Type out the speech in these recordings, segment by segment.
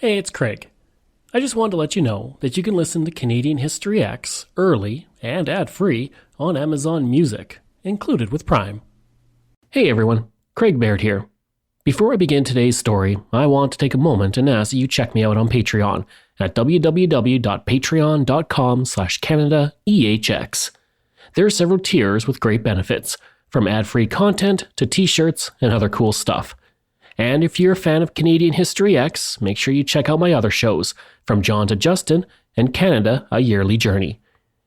Hey, it's Craig. I just wanted to let you know that you can listen to Canadian History X early and ad-free on Amazon Music, included with Prime. Hey everyone, Craig Baird here. Before I begin today's story, I want to take a moment and ask that you check me out on Patreon at www.patreon.com/CanadaEHX. There are several tiers with great benefits, from ad-free content to t-shirts and other cool stuff. And if you're a fan of Canadian History X, make sure you check out my other shows, From John to Justin and Canada, A Yearly Journey.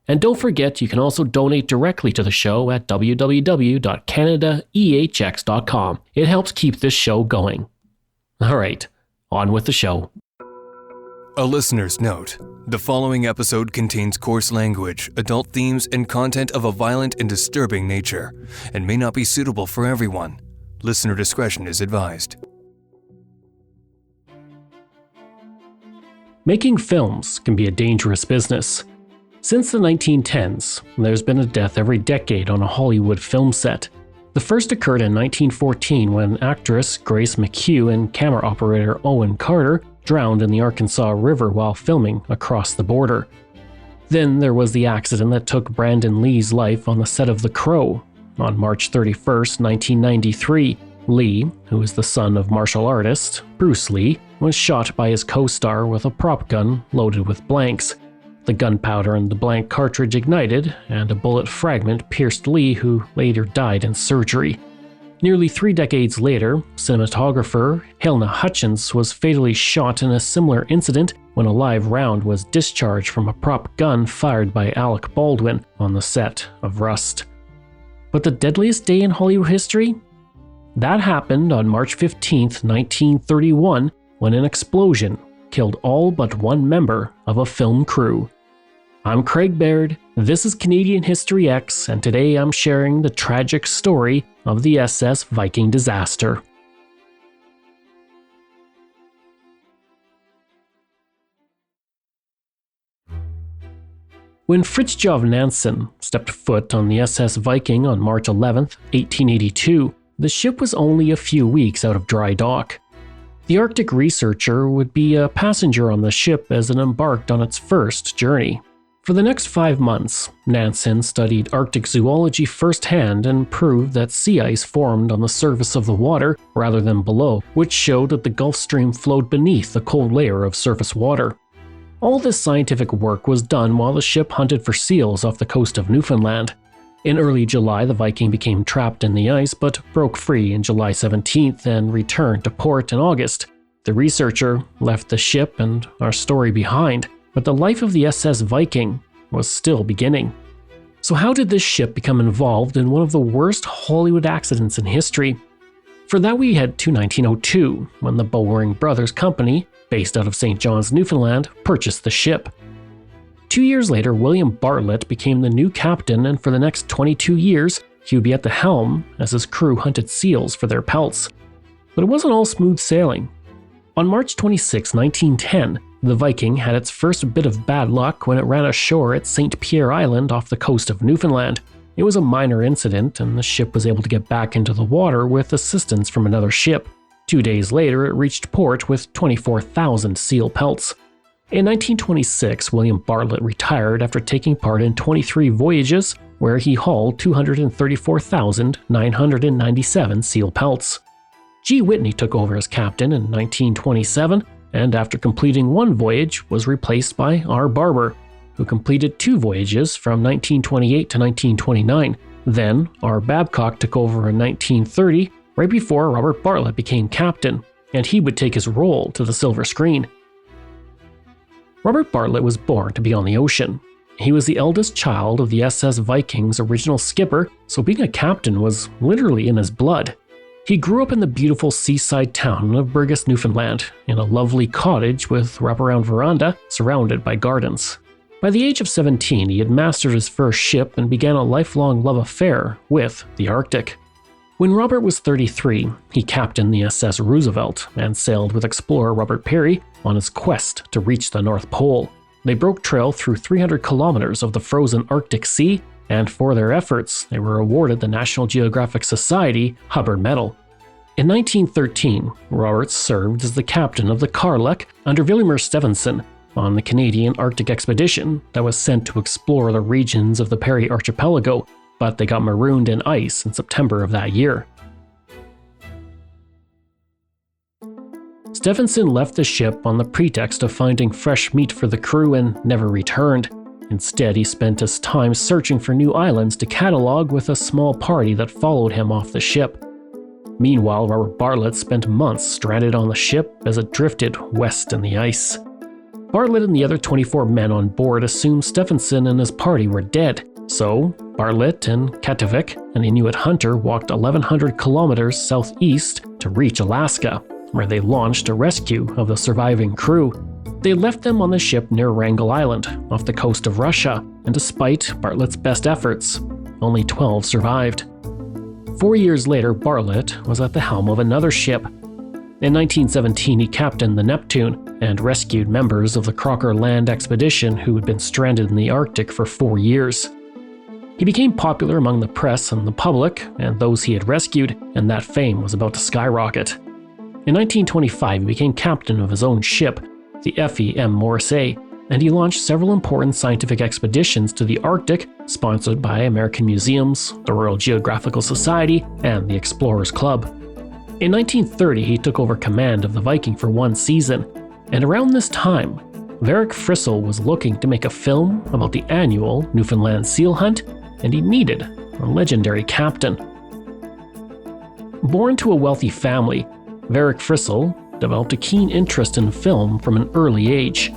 And don't forget, you can also donate directly to the show at www.canadaehx.com. It helps keep this show going. All right, on with the show. A listener's note. The following episode contains coarse language, adult themes, and content of a violent and disturbing nature, and may not be suitable for everyone. Listener discretion is advised. Making films can be a dangerous business. Since the 1910s, there's been a death every decade on a Hollywood film set. The first occurred in 1914 when actress Grace McHugh and camera operator Owen Carter drowned in the Arkansas River while filming Across the Border. Then there was the accident that took Brandon Lee's life on the set of The Crow. On March 31st, 1993, Lee, who is the son of martial artist Bruce Lee, was shot by his co-star with a prop gun loaded with blanks. The gunpowder in the blank cartridge ignited, and a bullet fragment pierced Lee, who later died in surgery. Nearly 3 decades later, cinematographer Helena Hutchins was fatally shot in a similar incident when a live round was discharged from a prop gun fired by Alec Baldwin on the set of Rust. But the deadliest day in Hollywood history? That happened on March 15, 1931, when an explosion killed all but one member of a film crew. I'm Craig Baird, this is Canadian History X, and today I'm sharing the tragic story of the SS Viking disaster. When Fridtjof Nansen stepped foot on the SS Viking on March 11, 1882, the ship was only a few weeks out of dry dock. The Arctic researcher would be a passenger on the ship as it embarked on its first journey. For the next 5 months, Nansen studied Arctic zoology firsthand and proved that sea ice formed on the surface of the water rather than below, which showed that the Gulf Stream flowed beneath the cold layer of surface water. All this scientific work was done while the ship hunted for seals off the coast of Newfoundland. In early July, the Viking became trapped in the ice but broke free on July 17th and returned to port in August. The researcher left the ship and our story behind, but the life of the SS Viking was still beginning. So how did this ship become involved in one of the worst Hollywood accidents in history? For that we head to 1902, when the Bowring Brothers Company, based out of St. John's, Newfoundland, purchased the ship. 2 years later, William Bartlett became the new captain, and for the next 22 years, he would be at the helm as his crew hunted seals for their pelts. But it wasn't all smooth sailing. On March 26, 1910, the Viking had its first bit of bad luck when it ran ashore at St. Pierre Island off the coast of Newfoundland. It was a minor incident, and the ship was able to get back into the water with assistance from another ship. 2 days later, it reached port with 24,000 seal pelts. In 1926, William Bartlett retired after taking part in 23 voyages, where he hauled 234,997 seal pelts. G. Whitney took over as captain in 1927, and after completing 1 voyage, was replaced by R. Barber, who completed 2 voyages from 1928 to 1929. Then, R. Babcock took over in 1930, right before Robert Bartlett became captain, and he would take his role to the silver screen. Robert Bartlett was born to be on the ocean. He was the eldest child of the SS Viking's original skipper, so being a captain was literally in his blood. He grew up in the beautiful seaside town of Burgess, Newfoundland, in a lovely cottage with wraparound veranda surrounded by gardens. By the age of 17, he had mastered his first ship and began a lifelong love affair with the Arctic. When Robert was 33, he captained the SS Roosevelt and sailed with explorer Robert Peary on his quest to reach the North Pole. They broke trail through 300 kilometers of the frozen Arctic Sea, and for their efforts, they were awarded the National Geographic Society Hubbard Medal. In 1913, Roberts served as the captain of the Karluk under Vilhjalmur Stefansson on the Canadian Arctic expedition that was sent to explore the regions of the Perry Archipelago, but they got marooned in ice in September of that year. Stefansson left the ship on the pretext of finding fresh meat for the crew and never returned. Instead, he spent his time searching for new islands to catalog with a small party that followed him off the ship. Meanwhile, Robert Bartlett spent months stranded on the ship as it drifted west in the ice. Bartlett and the other 24 men on board assumed Stefansson and his party were dead, so Bartlett and Katovik, an Inuit hunter, walked 1,100 kilometers southeast to reach Alaska, where they launched a rescue of the surviving crew. They left them on the ship near Wrangel Island, off the coast of Russia, and despite Bartlett's best efforts, only 12 survived. 4 years later, Bartlett was at the helm of another ship. In 1917, he captained the Neptune and rescued members of the Crocker Land expedition who had been stranded in the Arctic for 4 years. He became popular among the press and the public and those he had rescued, and that fame was about to skyrocket. In 1925, he became captain of his own ship, the Effie M. Morrissey, and he launched several important scientific expeditions to the Arctic, sponsored by American museums, the Royal Geographical Society, and the Explorers Club. In 1930, he took over command of the Viking for 1 season, and around this time, Varric Frissell was looking to make a film about the annual Newfoundland seal hunt, and he needed a legendary captain. Born to a wealthy family, Varric Frissell developed a keen interest in film from an early age.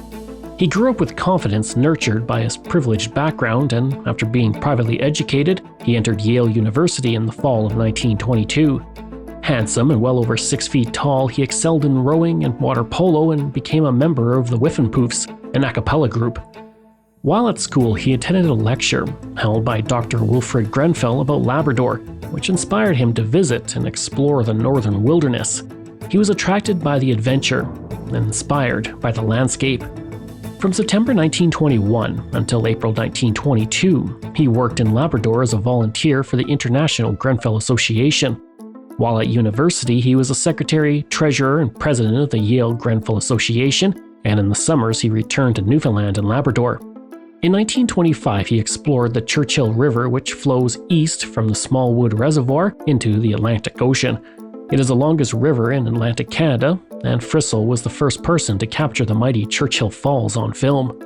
He grew up with confidence nurtured by his privileged background, and after being privately educated, he entered Yale University in the fall of 1922. Handsome and well over 6 feet tall, he excelled in rowing and water polo and became a member of the Whiffenpoofs, an a cappella group. While at school, he attended a lecture held by Dr. Wilfrid Grenfell about Labrador, which inspired him to visit and explore the northern wilderness. He was attracted by the adventure and inspired by the landscape. From September 1921 until April 1922, he worked in Labrador as a volunteer for the International Grenfell Association. While at university, he was a secretary, treasurer, and president of the Yale Grenfell Association, and in the summers he returned to Newfoundland and Labrador. In 1925, he explored the Churchill River, which flows east from the Smallwood Reservoir into the Atlantic Ocean. It is the longest river in Atlantic Canada, and Frissell was the first person to capture the mighty Churchill Falls on film.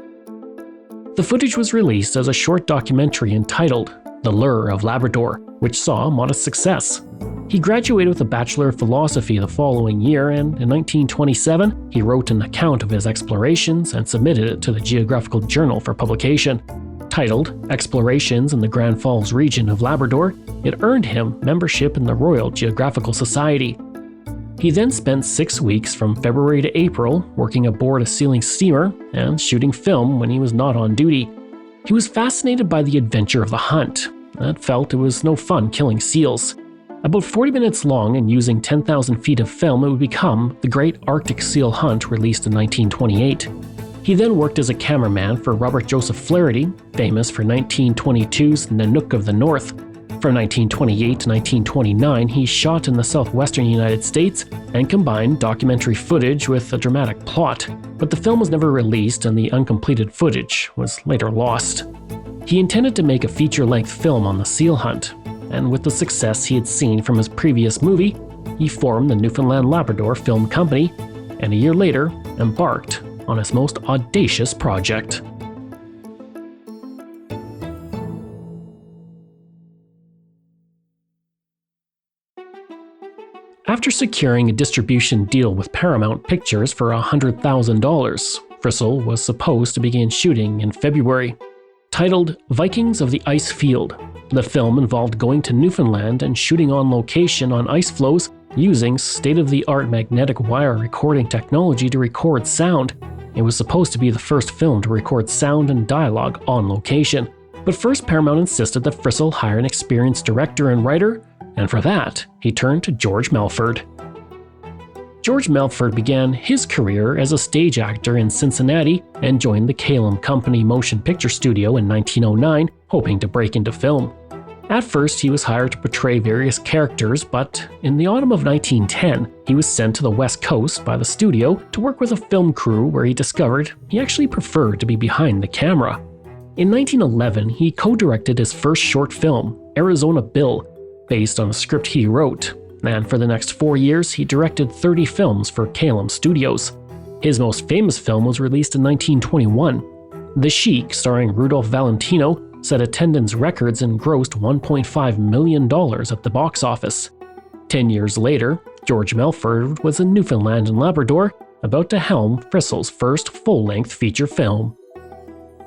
The footage was released as a short documentary entitled The Lure of Labrador, which saw modest success. He graduated with a Bachelor of Philosophy the following year, and in 1927, he wrote an account of his explorations and submitted it to the Geographical Journal for publication. Titled Explorations in the Grand Falls region of Labrador, it earned him membership in the Royal Geographical Society. He then spent 6 weeks from February to April working aboard a sealing steamer and shooting film when he was not on duty. He was fascinated by the adventure of the hunt and felt it was no fun killing seals. About 40 minutes long and using 10,000 feet of film, it would become the Great Arctic Seal Hunt, released in 1928. He then worked as a cameraman for Robert Joseph Flaherty, famous for 1922's Nanook of the North. From 1928 to 1929, he shot in the southwestern United States and combined documentary footage with a dramatic plot, but the film was never released and the uncompleted footage was later lost. He intended to make a feature-length film on the seal hunt, and with the success he had seen from his previous movie, he formed the Newfoundland Labrador Film Company, and a year later embarked on his most audacious project. After securing a distribution deal with Paramount Pictures for $100,000, Frissell was supposed to begin shooting in February. Titled Vikings of the Ice Field, the film involved going to Newfoundland and shooting on location on ice floes using state-of-the-art magnetic wire recording technology to record sound. It was supposed to be the first film to record sound and dialogue on location. But first, Paramount insisted that Frissell hire an experienced director and writer, and for that, he turned to George Melford. George Melford began his career as a stage actor in Cincinnati and joined the Kalem Company Motion Picture Studio in 1909, hoping to break into film. At first, he was hired to portray various characters, but in the autumn of 1910, he was sent to the West Coast by the studio to work with a film crew where he discovered he actually preferred to be behind the camera. In 1911, he co-directed his first short film, Arizona Bill, based on a script he wrote, and for the next 4 years, he directed 30 films for Kalem Studios. His most famous film was released in 1921. The Sheik, starring Rudolph Valentino, set attendance records and grossed $1.5 million at the box office. 10 years later, George Melford was in Newfoundland and Labrador, about to helm Frissel's first full-length feature film.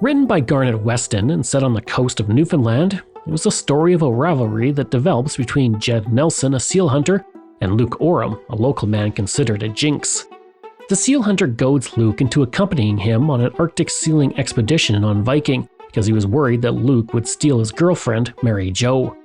Written by Garnet Weston and set on the coast of Newfoundland, it was the story of a rivalry that develops between Jed Nelson, a seal hunter, and Luke Oram, a local man considered a jinx. The seal hunter goads Luke into accompanying him on an Arctic sealing expedition on Viking, because he was worried that Luke would steal his girlfriend, Mary Jo.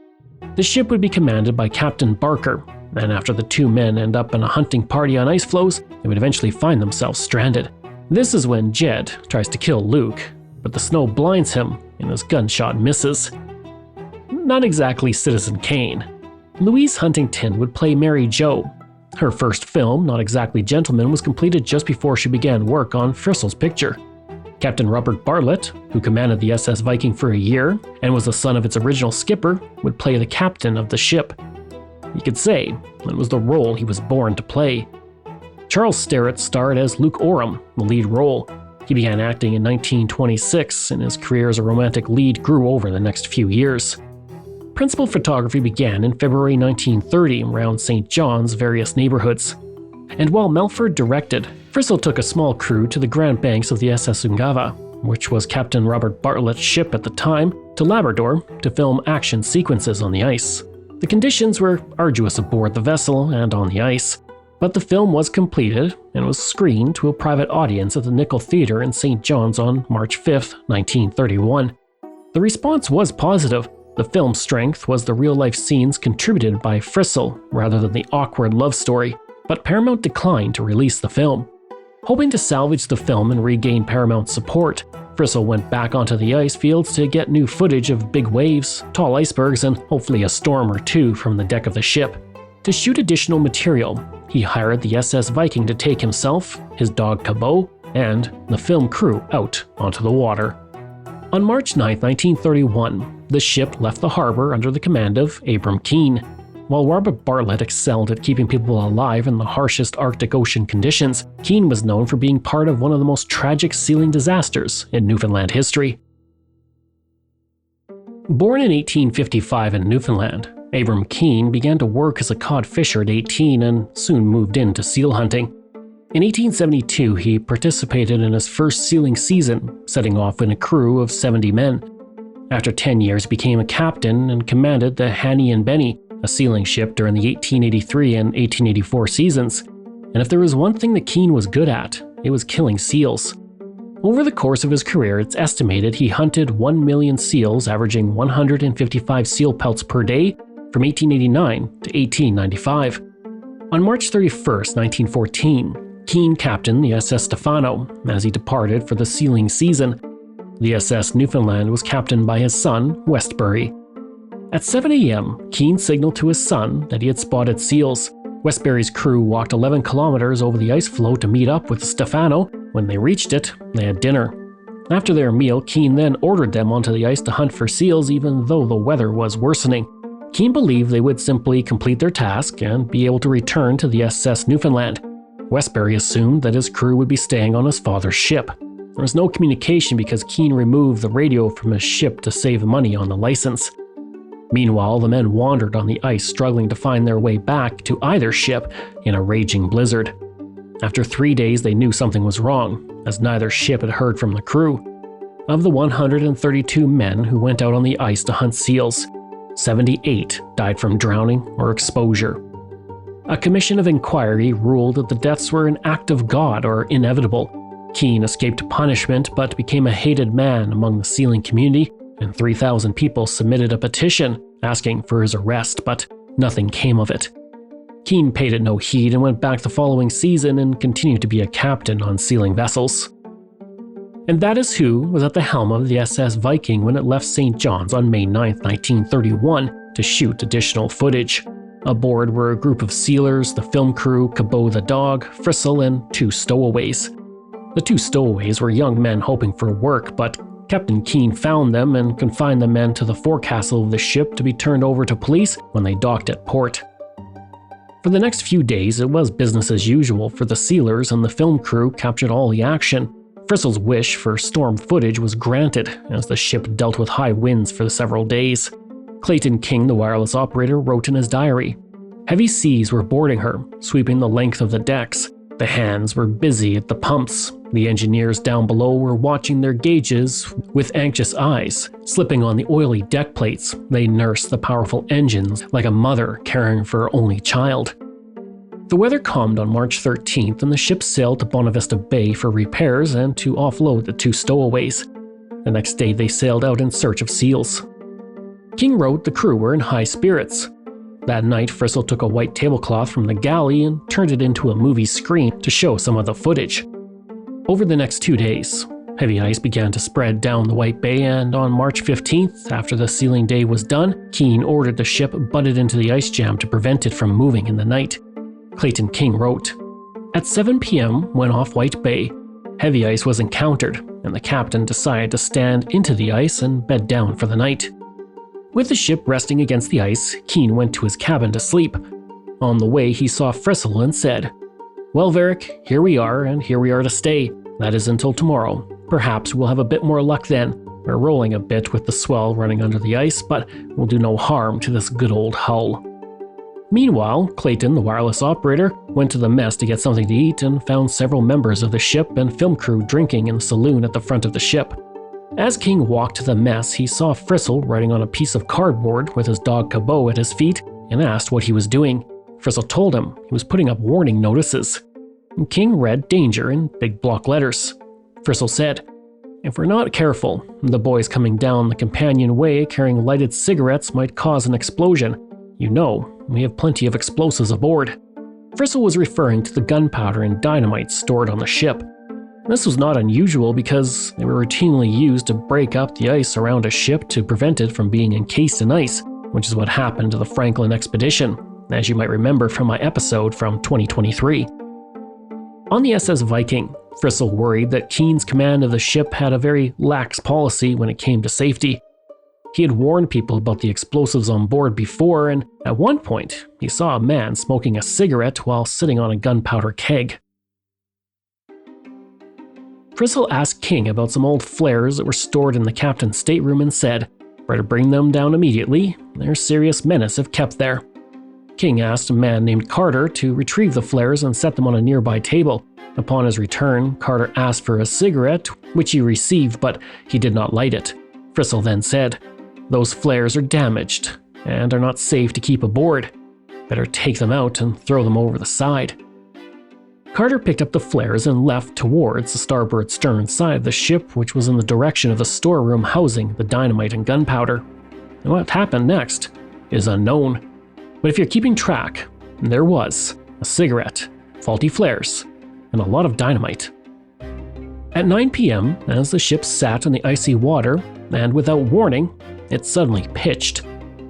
The ship would be commanded by Captain Barker, and after the two men end up in a hunting party on ice floes, they would eventually find themselves stranded. This is when Jed tries to kill Luke, but the snow blinds him and his gunshot misses. Not exactly Citizen Kane. Louise Huntington would play Mary Jo. Her first film, Not Exactly Gentleman, was completed just before she began work on Frissel's picture. Captain Robert Bartlett, who commanded the SS Viking for a year and was the son of its original skipper, would play the captain of the ship. You could say it was the role he was born to play. Charles Starrett starred as Luke Oram, the lead role. He began acting in 1926, and his career as a romantic lead grew over the next few years. Principal photography began in February 1930 around St. John's various neighborhoods. And while Melford directed, Frissell took a small crew to the Grand Banks of the SS Ungava, which was Captain Robert Bartlett's ship at the time, to Labrador to film action sequences on the ice. The conditions were arduous aboard the vessel and on the ice, but the film was completed and was screened to a private audience at the Nickel Theatre in St. John's on March 5, 1931. The response was positive. The film's strength was the real-life scenes contributed by Frissell rather than the awkward love story, but Paramount declined to release the film. Hoping to salvage the film and regain Paramount's support, Frissell went back onto the ice fields to get new footage of big waves, tall icebergs, and hopefully a storm or two from the deck of the ship. To shoot additional material, he hired the SS Viking to take himself, his dog Cabot, and the film crew out onto the water. On March 9, 1931, the ship left the harbor under the command of Abram Keane. While Robert Bartlett excelled at keeping people alive in the harshest Arctic Ocean conditions, Keane was known for being part of one of the most tragic sealing disasters in Newfoundland history. Born in 1855 in Newfoundland, Abram Keane began to work as a cod fisher at 18 and soon moved into seal hunting. In 1872, he participated in his first sealing season, setting off in a crew of 70 men. After 10 years, he became a captain and commanded the Hanny and Benny, a sealing ship during the 1883 and 1884 seasons. And if there was one thing that Keane was good at, it was killing seals. Over the course of his career, it's estimated he hunted 1 million seals, averaging 155 seal pelts per day from 1889 to 1895. On March 31, 1914, Keane captained the SS Stefano as he departed for the sealing season. The SS Newfoundland was captained by his son, Westbury. At 7 a.m., Keane signaled to his son that he had spotted seals. Westbury's crew walked 11 kilometers over the ice floe to meet up with the Stefano. When they reached it, they had dinner. After their meal, Keane then ordered them onto the ice to hunt for seals even though the weather was worsening. Keane believed they would simply complete their task and be able to return to the SS Newfoundland. Westbury assumed that his crew would be staying on his father's ship. There was no communication because Keane removed the radio from his ship to save money on the license. Meanwhile, the men wandered on the ice, struggling to find their way back to either ship in a raging blizzard. After 3 days, they knew something was wrong, as neither ship had heard from the crew. Of the 132 men who went out on the ice to hunt seals, 78 died from drowning or exposure. A commission of inquiry ruled that the deaths were an act of God or inevitable. Keane escaped punishment but became a hated man among the sealing community, and 3,000 people submitted a petition asking for his arrest, but nothing came of it. Keane paid it no heed and went back the following season and continued to be a captain on sealing vessels. And that is who was at the helm of the SS Viking when it left St. John's on May 9, 1931 to shoot additional footage. Aboard were a group of sealers, the film crew, Cabot the dog, Frisell, and 2 stowaways. The 2 stowaways were young men hoping for work, but Captain Keane found them and confined the men to the forecastle of the ship to be turned over to police when they docked at port. For the next few days, it was business as usual for the sealers, and the film crew captured all the action. Frisell's wish for storm footage was granted as the ship dealt with high winds for several days. Clayton King, the wireless operator, wrote in his diary, "Heavy seas were boarding her, sweeping the length of the decks. The hands were busy at the pumps. The engineers down below were watching their gauges with anxious eyes. Slipping on the oily deck plates, they nursed the powerful engines like a mother caring for her only child." The weather calmed on March 13th and the ship sailed to Bonavista Bay for repairs and to offload the 2 stowaways. The next day they sailed out in search of seals. King wrote the crew were in high spirits. That night, Frisell took a white tablecloth from the galley and turned it into a movie screen to show some of the footage. Over the next 2 days, heavy ice began to spread down the White Bay, and on March 15th, after the sealing day was done, Keane ordered the ship butted into the ice jam to prevent it from moving in the night. Clayton King wrote, "At 7 p.m., when off White Bay, heavy ice was encountered, and the captain decided to stand into the ice and bed down for the night. With the ship resting against the ice, Keane went to his cabin to sleep. On the way, he saw Frisell and said, 'Well, Varick, here we are, and here we are to stay. That is until tomorrow. Perhaps we'll have a bit more luck then. We're rolling a bit with the swell running under the ice, but we'll do no harm to this good old hull.'" Meanwhile, Clayton, the wireless operator, went to the mess to get something to eat and found several members of the ship and film crew drinking in the saloon at the front of the ship. As King walked to the mess, he saw Frisell writing on a piece of cardboard with his dog Cabot at his feet and asked what he was doing. Frisell told him he was putting up warning notices. King read "Danger" in big block letters. Frisell said, "If we're not careful, the boys coming down the companionway carrying lighted cigarettes might cause an explosion. You know, we have plenty of explosives aboard." Frisell was referring to the gunpowder and dynamite stored on the ship. This was not unusual because they were routinely used to break up the ice around a ship to prevent it from being encased in ice, which is what happened to the Franklin expedition, as you might remember from my episode from 2023. On the SS Viking, Frisell worried that Keane's command of the ship had a very lax policy when it came to safety. He had warned people about the explosives on board before, and at one point, he saw a man smoking a cigarette while sitting on a gunpowder keg. Frisell asked King about some old flares that were stored in the captain's stateroom and said, "Better bring them down immediately. They're serious menace if kept there." King asked a man named Carter to retrieve the flares and set them on a nearby table. Upon his return, Carter asked for a cigarette, which he received, but he did not light it. Frisell then said, "Those flares are damaged and are not safe to keep aboard. Better take them out and throw them over the side." Carter picked up the flares and left towards the starboard stern side of the ship, which was in the direction of the storeroom housing the dynamite and gunpowder. And what happened next is unknown. But if you're keeping track, there was a cigarette, faulty flares, and a lot of dynamite. At 9 p.m., as the ship sat in the icy water, and without warning, it suddenly pitched.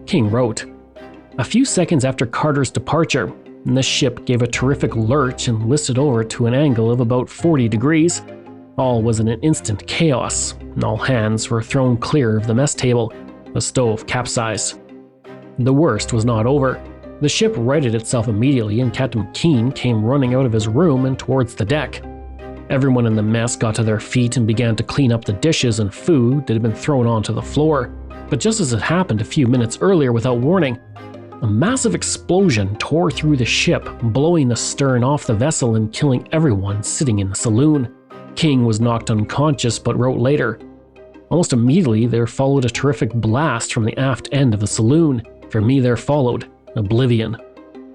King wrote, "A few seconds after Carter's departure, the ship gave a terrific lurch and listed over to an angle of about 40 degrees. All was in an instant chaos, and all hands were thrown clear of the mess table. The stove capsized. The worst was not over. The ship righted itself immediately, and Captain Keane came running out of his room and towards the deck. Everyone in the mess got to their feet and began to clean up the dishes and food that had been thrown onto the floor. But just as it happened a few minutes earlier without warning, a massive explosion tore through the ship, blowing the stern off the vessel and killing everyone sitting in the saloon. King was knocked unconscious but wrote later, "Almost immediately there followed a terrific blast from the aft end of the saloon. For me there followed oblivion.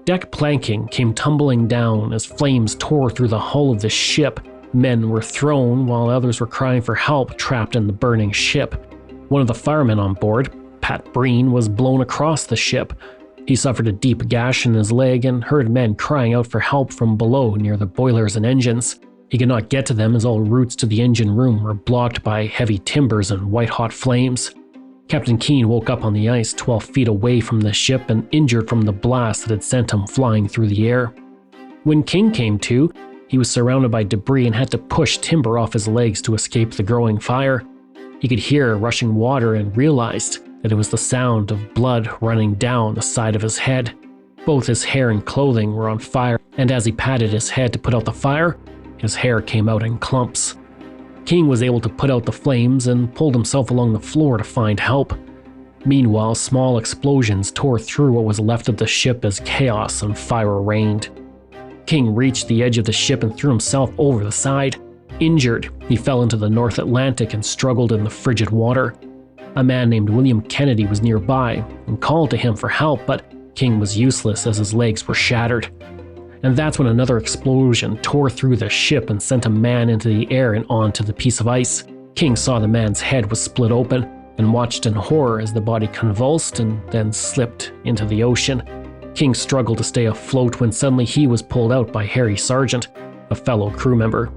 Deck planking came tumbling down as flames tore through the hull of the ship. Men were thrown while others were crying for help trapped in the burning ship. One of the firemen on board, Pat Breen, was blown across the ship. He suffered a deep gash in his leg and heard men crying out for help from below near the boilers and engines. He could not get to them as all routes to the engine room were blocked by heavy timbers and white-hot flames. Captain Keene woke up on the ice 12 feet away from the ship and injured from the blast that had sent him flying through the air. When King came to, he was surrounded by debris and had to push timber off his legs to escape the growing fire. He could hear rushing water and realized that it was the sound of blood running down the side of his head. Both his hair and clothing were on fire, and as he patted his head to put out the fire, his hair came out in clumps. King was able to put out the flames and pulled himself along the floor to find help. Meanwhile, small explosions tore through what was left of the ship as chaos and fire reigned. King reached the edge of the ship and threw himself over the side. Injured, he fell into the North Atlantic and struggled in the frigid water. A man named William Kennedy was nearby and called to him for help, but King was useless as his legs were shattered. And that's when another explosion tore through the ship and sent a man into the air and onto the piece of ice. King saw the man's head was split open and watched in horror as the body convulsed and then slipped into the ocean. King struggled to stay afloat when suddenly he was pulled out by Harry Sargent, a fellow crew member.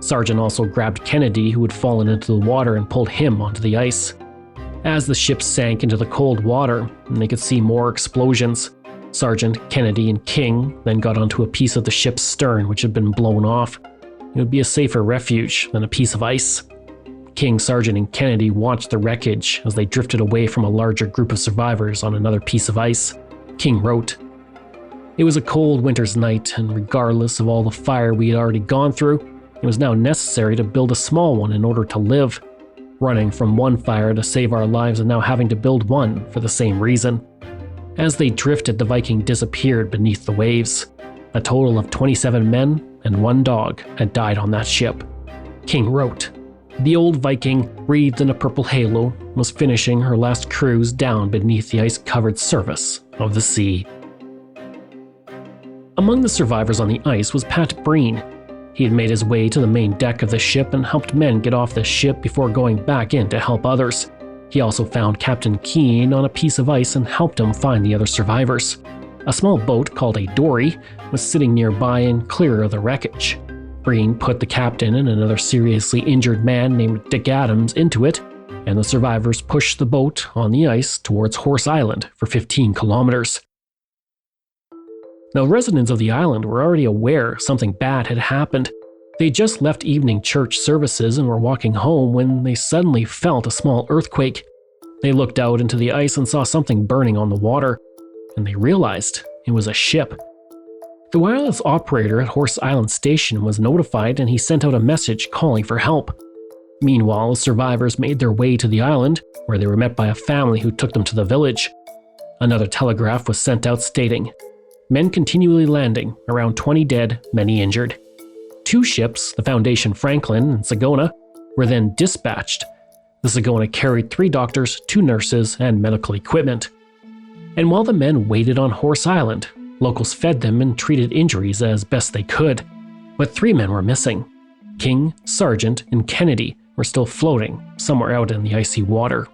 Sargent also grabbed Kennedy, who had fallen into the water, and pulled him onto the ice. As the ship sank into the cold water, and they could see more explosions, Sargent, Kennedy, and King then got onto a piece of the ship's stern which had been blown off. It would be a safer refuge than a piece of ice. King, Sargent, and Kennedy watched the wreckage as they drifted away from a larger group of survivors on another piece of ice. King wrote, "It was a cold winter's night, and regardless of all the fire we had already gone through, it was now necessary to build a small one in order to live. Running from one fire to save our lives and now having to build one for the same reason." As they drifted, the Viking disappeared beneath the waves. A total of 27 men and 1 dog had died on that ship. King wrote, "The old Viking, wreathed in a purple halo, was finishing her last cruise down beneath the ice-covered surface of the sea." Among the survivors on the ice was Pat Breen. He had made his way to the main deck of the ship and helped men get off the ship before going back in to help others. He also found Captain Keene on a piece of ice and helped him find the other survivors. A small boat called a dory was sitting nearby and clear of the wreckage. Breen put the captain and another seriously injured man named Dick Adams into it, and the survivors pushed the boat on the ice towards Horse Island for 15 kilometers. Now, residents of the island were already aware something bad had happened. They just left evening church services and were walking home when they suddenly felt a small earthquake. They looked out into the ice and saw something burning on the water, and they realized it was a ship. The wireless operator at Horse Island Station was notified, and he sent out a message calling for help. Meanwhile, the survivors made their way to the island, where they were met by a family who took them to the village. Another telegraph was sent out stating, "Men continually landing, around 20 dead, many injured." 2 ships, the Foundation Franklin and Sagona, were then dispatched. The Sagona carried 3 doctors, 2 nurses, and medical equipment. And while the men waited on Horse Island, locals fed them and treated injuries as best they could. But 3 men were missing. King, Sargent, and Kennedy were still floating somewhere out in the icy water.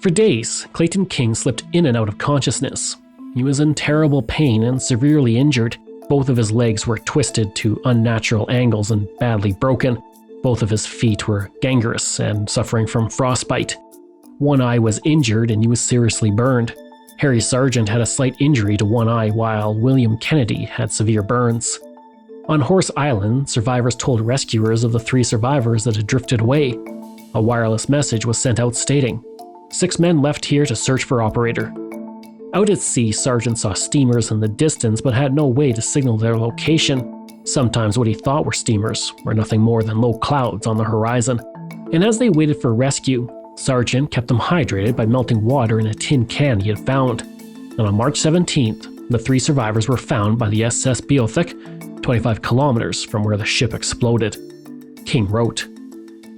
For days, Clayton King slipped in and out of consciousness. He was in terrible pain and severely injured. Both of his legs were twisted to unnatural angles and badly broken. Both of his feet were gangrenous and suffering from frostbite. One eye was injured and he was seriously burned. Harry Sargent had a slight injury to one eye, while William Kennedy had severe burns. On Horse Island, survivors told rescuers of the 3 survivors that had drifted away. A wireless message was sent out stating, "6 men left here to search for operator." Out at sea, Sargent saw steamers in the distance but had no way to signal their location. Sometimes what he thought were steamers were nothing more than low clouds on the horizon. And as they waited for rescue, Sargent kept them hydrated by melting water in a tin can he had found. And on March 17th, the 3 survivors were found by the SS Beothic, 25 kilometers from where the ship exploded. King wrote,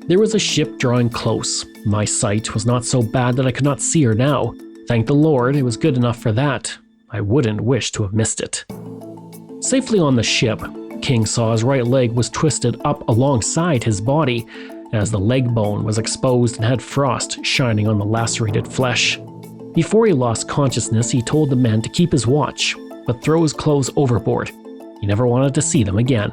"There was a ship drawing close. My sight was not so bad that I could not see her now. Thank the Lord, it was good enough for that. I wouldn't wish to have missed it." Safely on the ship, King saw his right leg was twisted up alongside his body, as the leg bone was exposed and had frost shining on the lacerated flesh. Before he lost consciousness, he told the men to keep his watch, but throw his clothes overboard. He never wanted to see them again.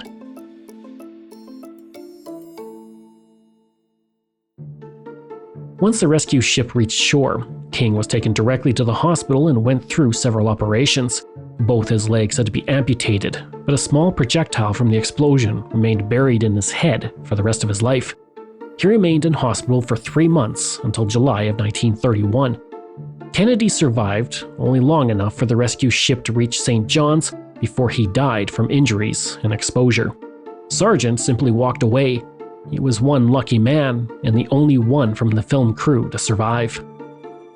Once the rescue ship reached shore, King was taken directly to the hospital and went through several operations. Both his legs had to be amputated, but a small projectile from the explosion remained buried in his head for the rest of his life. He remained in hospital for 3 months until July of 1931. Kennedy survived only long enough for the rescue ship to reach St. John's before he died from injuries and exposure. Sargent simply walked away. He was one lucky man and the only one from the film crew to survive.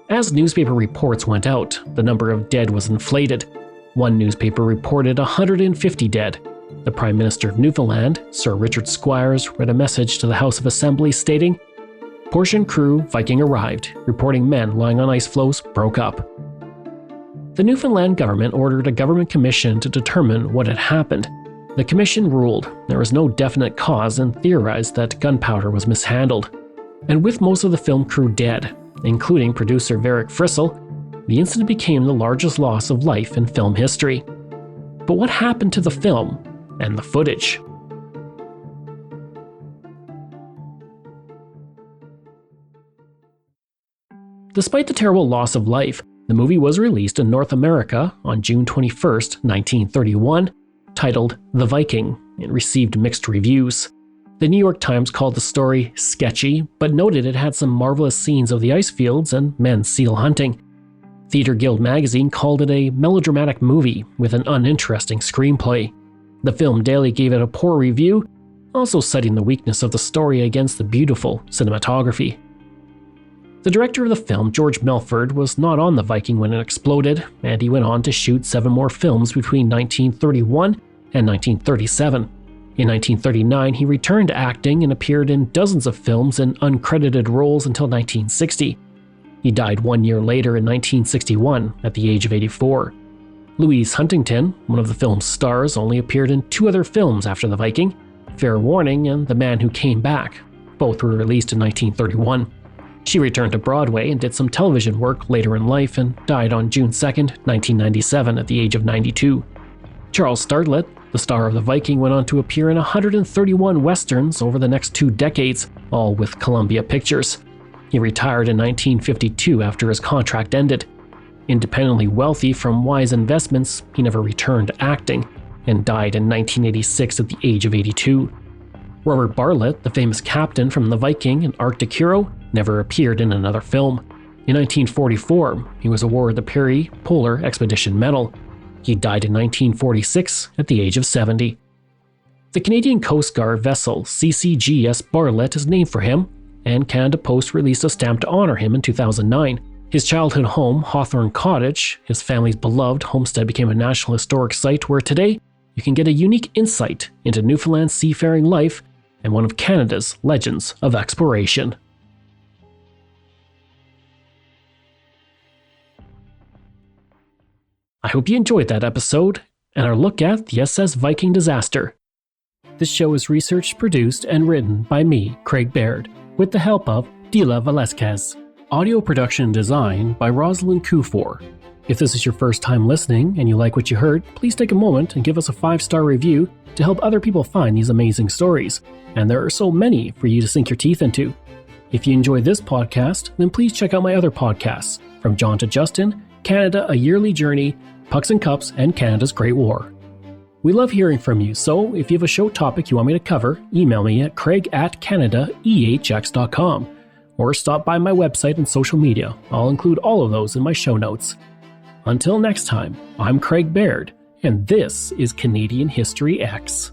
As newspaper reports went out, the number of dead was inflated. One newspaper reported 150 dead. The Prime Minister of Newfoundland, Sir Richard Squires, read a message to the House of Assembly stating, "Portion crew Viking arrived, reporting men lying on ice floes broke up." The Newfoundland government ordered a government commission to determine what had happened. The commission ruled there was no definite cause and theorized that gunpowder was mishandled. And with most of the film crew dead, including producer Varick Frissell, the incident became the largest loss of life in film history. But what happened to the film and the footage? Despite the terrible loss of life, the movie was released in North America on June 21, 1931, titled The Viking, and received mixed reviews. The New York Times called the story sketchy, but noted it had some marvelous scenes of the ice fields and men seal hunting. Theatre Guild magazine called it a melodramatic movie with an uninteresting screenplay. The Film Daily gave it a poor review, also citing the weakness of the story against the beautiful cinematography. The director of the film, George Melford, was not on the Viking when it exploded, and he went on to shoot 7 more films between 1931 and 1937. In 1939, he returned to acting and appeared in dozens of films in uncredited roles until 1960. He died 1 year later in 1961 at the age of 84. Louise Huntington, one of the film's stars, only appeared in 2 other films after The Viking, Fair Warning and The Man Who Came Back. Both were released in 1931. She returned to Broadway and did some television work later in life and died on June 2, 1997 at the age of 92. Charles Startlett, the star of The Viking, went on to appear in 131 westerns over the next 2 decades, all with Columbia Pictures. He retired in 1952 after his contract ended. Independently wealthy from wise investments, he never returned to acting and died in 1986 at the age of 82. Robert Bartlett, the famous captain from The Viking and Arctic Hero, never appeared in another film. In 1944, he was awarded the Peary Polar Expedition Medal. He died in 1946 at the age of 70. The Canadian Coast Guard vessel CCGS Bartlett is named for him, and Canada Post released a stamp to honor him in 2009. His childhood home, Hawthorne Cottage, his family's beloved homestead, became a National Historic Site where today you can get a unique insight into Newfoundland's seafaring life and one of Canada's legends of exploration. I hope you enjoyed that episode and our look at the SS Viking disaster. This show is researched, produced, and written by me, Craig Baird, with the help of Dila Velasquez. Audio production and design by Rosalind Kufor. If this is your first time listening and you like what you heard, please take a moment and give us a 5-star review to help other people find these amazing stories. And there are so many for you to sink your teeth into. If you enjoy this podcast, then please check out my other podcasts, From John to Justin, Canada, A Yearly Journey, Pucks and Cups, and Canada's Great War. We love hearing from you, so if you have a show topic you want me to cover, email me at craig@canadaehx.com or stop by my website and social media. I'll include all of those in my show notes. Until next time, I'm Craig Baird, and this is Canadian History X.